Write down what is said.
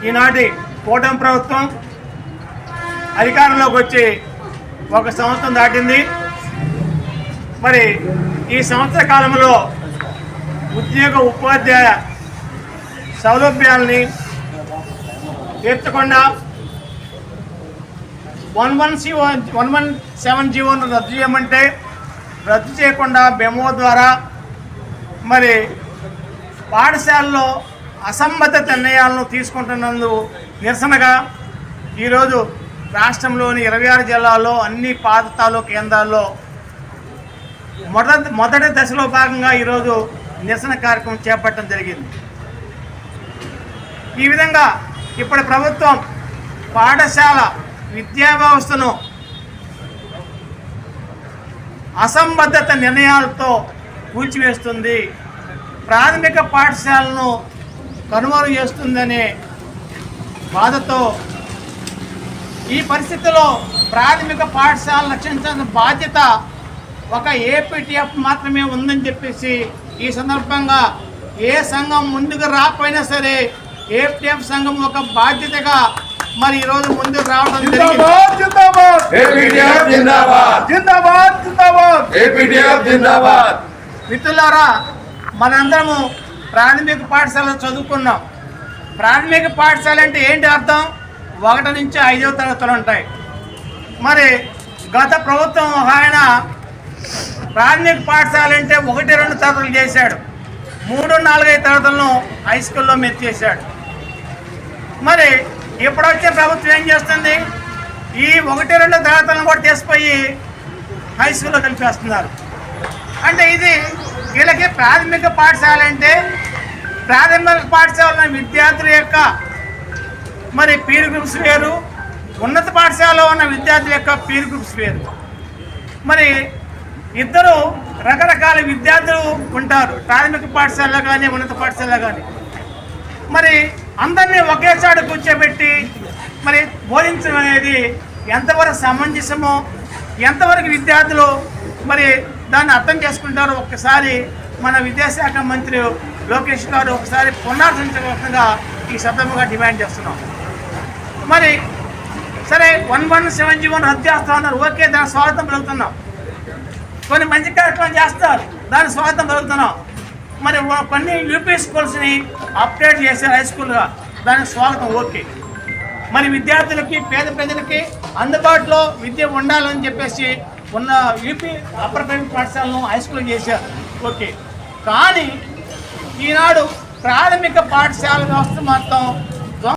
ఈనాటి కూటమి ప్రభుత్వం అధికారంలోకి వచ్చి 1 సంవత్సరం దాటింది. మరి ఈ సంవత్సర కాలంలో ఉద్యోగ ఉపాధ్యాయ సౌలభ్యాలని తీర్చకుండా 117 జీవోను రద్దు చేయమంటే రద్దు చేయకుండా మెమో ద్వారా మరి పాఠశాలలో అసంబద్ధత నిర్ణయాలను తీసుకుంటున్నందుకు నిరసనగా ఈరోజు రాష్ట్రంలోని 26 జిల్లాల్లో అన్ని పాఠశాల కేంద్రాల్లో మొదటి దశలో భాగంగా ఈరోజు నిరసన కార్యక్రమం చేపట్టడం జరిగింది. ఈ విధంగా ఇప్పుడు ప్రభుత్వం పాఠశాల విద్యా వ్యవస్థను అసంబద్ధత నిర్ణయాలతో కూల్చివేస్తుంది, ప్రాథమిక పాఠశాలను కనుమరుగు చేస్తుందనే బాధతో ఈ పరిస్థితిలో ప్రాథమిక పాఠశాలను రక్షించాల్సిన బాధ్యత ఒక ఏపీటీఎఫ్ మాత్రమే ఉందని చెప్పేసి ఈ సందర్భంగా ఏ సంఘం ముందుకు రాకపోయినా సరే ఏపీటీఎఫ్ సంఘం ఒక బాధ్యతగా మరి ఈరోజు ముందుకు రావడం జరిగింది. మిత్రులారా, మనందరము ప్రాథమిక పాఠశాల చదువుకున్నాం. ప్రాథమిక పాఠశాల అంటే ఏంటి అర్థం? 1 నుంచి 5వ తరగతులు ఉంటాయి. మరి గత ప్రభుత్వం ఆయన ప్రాథమిక పాఠశాల అంటే 1, 2 తరగతులు చేశాడు, 3, 4, 5 తరగతులను హై స్కూల్లో మెచ్చేశాడు. మరి ఇప్పుడు వచ్చే ప్రభుత్వం ఏం చేస్తుంది? ఈ 1, 2 తరగతులను కూడా తీసిపోయి హై స్కూల్లో కలిపేస్తున్నారు. అంటే ఇది వీళ్ళకి ప్రాథమిక పాఠశాల అంటే ప్రాథమిక పాఠశాల విద్యార్థుల యొక్క మరి పీర్ గ్రూప్స్ వేరు, ఉన్నత పాఠశాలలో ఉన్న విద్యార్థుల యొక్క పీర్ గ్రూప్స్ వేరు. మరి ఇద్దరు రకరకాల విద్యార్థులు ఉంటారు ప్రాథమిక పాఠశాలలో కానీ ఉన్నత పాఠశాలలో కానీ. మరి అందరినీ ఒకేసారి కూర్చోబెట్టి మరి బోధించడం అనేది ఎంతవరకు సమంజసమో, ఎంతవరకు విద్యార్థులు మరి దాన్ని అర్థం చేసుకుంటారో ఒక్కసారి మన విద్యాశాఖ మంత్రి లోకేష్ గారు ఒకసారి పునరాలోచించవలసిందిగా ఈ సందర్భంగా డిమాండ్ చేస్తున్నాం. మరి సరే 117 రద్దు చేస్తా ఉన్నారు, ఓకే, దాని స్వాగతం పలుకుతున్నాం. కొన్ని మంచి కార్యక్రమం చేస్తారు, దాని స్వాగతం పలుకుతున్నాం. మరి కొన్ని యూపీ స్కూల్స్ని అప్డేట్ చేశారు హై స్కూల్గా, దానికి స్వాగతం, ఓకే. మరి విద్యార్థులకి పేద ప్రజలకి అందుబాటులో విద్య ఉండాలని చెప్పేసి ఉన్న యూపీ అప్పర్ ప్రైమరీ పాఠశాలను హై స్కూల్ చేశారు, ఓకే. కానీ ఈనాడు ప్రాథమిక పాఠశాల వ్యవస్థ మొత్తం